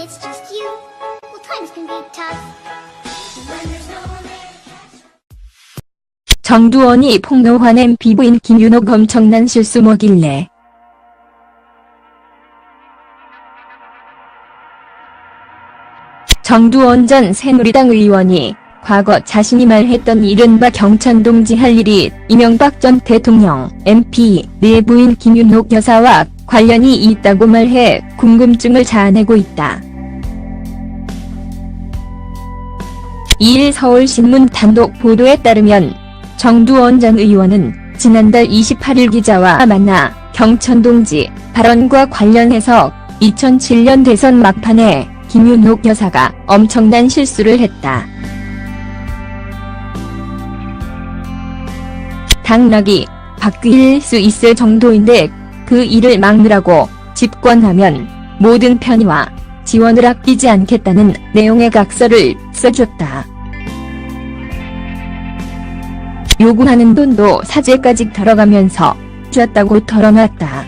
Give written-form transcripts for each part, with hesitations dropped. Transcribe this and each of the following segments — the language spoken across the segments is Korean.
it's just you, well, times can be tough. When there's no one there. 정두원이 폭로 화낸 피부인 김윤옥 엄청난 실수 뭐길래. 정두원 전 새누리당 의원이 과거 자신이 말했던 이른바 경천동지 할 일이 이명박 전 대통령 MP 내부인 김윤옥 여사와 관련이 있다고 말해 궁금증을 자아내고 있다. 2일 서울신문 단독 보도에 따르면 정두원 전 의원은 지난달 28일 기자와 만나 경천동지 발언과 관련해서 2007년 대선 막판에 김윤옥 여사가 엄청난 실수를 했다. 당락이 바뀔 수 있을 정도인데 그 일을 막느라고 집권하면 모든 편의와 지원을 아끼지 않겠다는 내용의 각서를 써줬다. 요구하는 돈도 사죄까지 들어가면서 줬다고 털어놨다.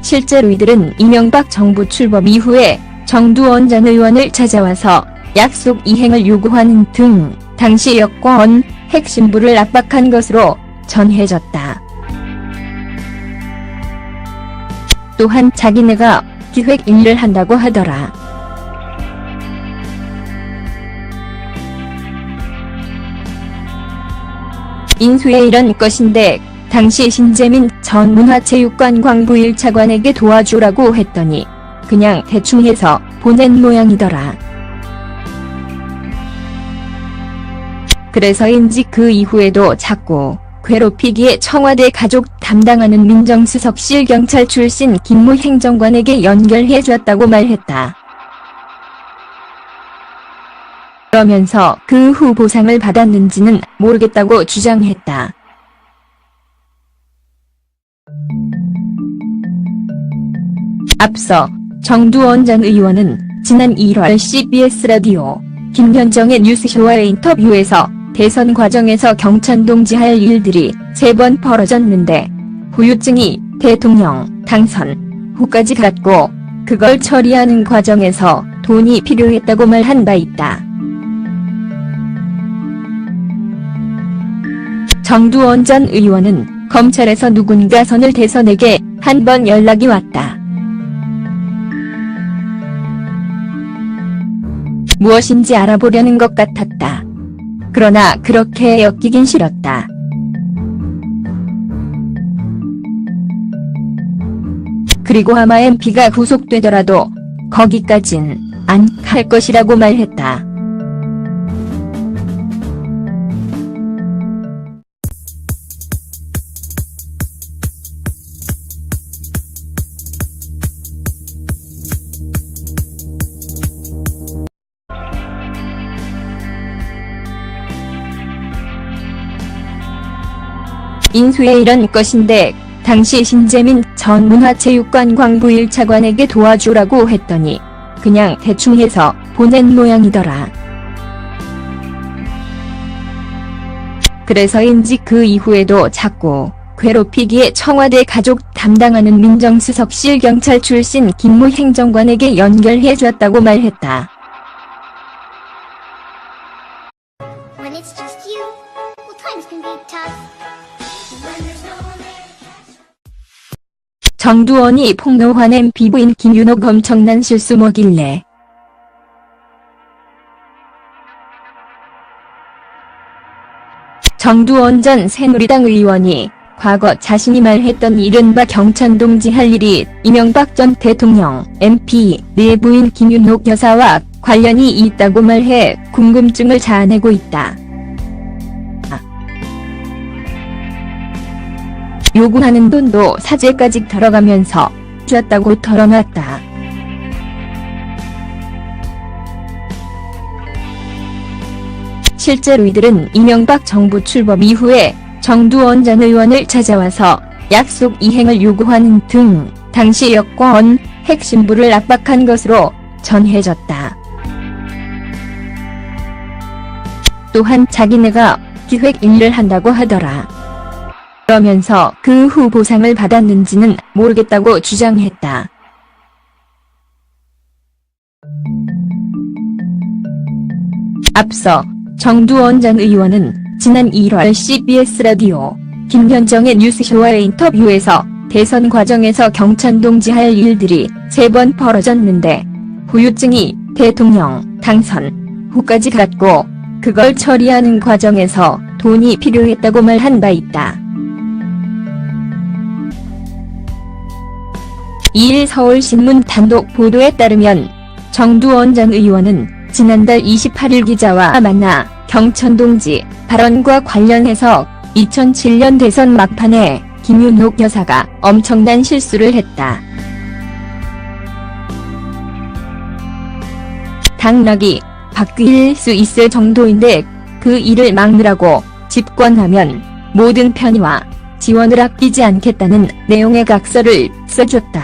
실제로 이들은 이명박 정부 출범 이후에 정두원 전 의원을 찾아와서 약속 이행을 요구하는 등 당시 여권 핵심부를 압박한 것으로 전해졌다. 또한 자기네가 기획 일을 한다고 하더라. 인수에 이런 것인데 당시 신재민 전 문화체육관광부 1차관에게 도와주라고 했더니 그냥 대충 해서 보낸 모양이더라. 그래서인지 그 이후에도 자꾸 괴롭히기에 청와대 가족 담당하는 민정수석실 경찰 출신 김모 행정관에게 연결해줬다고 말했다. 그러면서 그 후 보상을 받았는지는 모르겠다고 주장했다. 앞서 정두원 전 의원은 지난 1월 CBS 라디오 김현정의 뉴스쇼와의 인터뷰에서 대선 과정에서 경천동지 할 일들이 3번 벌어졌는데 후유증이 대통령 당선 후까지 갔고 그걸 처리하는 과정에서 돈이 필요했다고 말한 바 있다. 정두원 전 의원은 검찰에서 누군가 선을 대선에게 한 번 연락이 왔다. 무엇인지 알아보려는 것 같았다. 그러나 그렇게 엮이긴 싫었다. 그리고 아마 MP가 구속되더라도 거기까진 안 갈 것이라고 말했다. 인수에 이런 것인데 당시 신재민 전 문화체육관광부 1차관에게 도와주라고 했더니 그냥 대충 해서 보낸 모양이더라. 그래서인지 그 이후에도 자꾸 괴롭히기에 청와대 가족 담당하는 민정수석실 경찰 출신 김모 행정관에게 연결해줬다고 말했다. When it's just you, well, times can be tough. When there's no one there. 정두원이 폭로 화낸 피부인 김윤옥 엄청난 실수 뭐길래. 정두원 전 새누리당 의원이 과거 자신이 말했던 이른바 경천동지 할 일이 이명박 전 대통령 MP 내부인 김윤옥 여사와 관련이 있다고 말해 궁금증을 자아내고 있다. 요구하는 돈도 사죄까지 들어가면서 줬다고 털어놨다. 실제로 이들은 이명박 정부 출범 이후에 정두원 전 의원을 찾아와서 약속 이행을 요구하는 등 당시 여권 핵심부를 압박한 것으로 전해졌다. 또한 자기네가 기획 일을 한다고 하더라. 그러면서 그 후 보상을 받았는지는 모르겠다고 주장했다. 앞서 정두원 전 의원은 지난 1월 CBS 라디오 김현정의 뉴스쇼와의 인터뷰에서 대선 과정에서 경찬동지할 일들이 3번 벌어졌는데 후유증이 대통령 당선 후까지 갔고 그걸 처리하는 과정에서 돈이 필요했다고 말한 바 있다. 2일 서울신문 단독 보도에 따르면 정두원 전 의원은 지난달 28일 기자와 만나 경찬동지 발언과 관련해서 2007년 대선 막판에 김윤옥 여사가 엄청난 실수를 했다. 당락이 바뀔 수 있을 정도인데 그 일을 막느라고 집권하면 모든 편의와 지원을 아끼지 않겠다는 내용의 각서를 써줬다.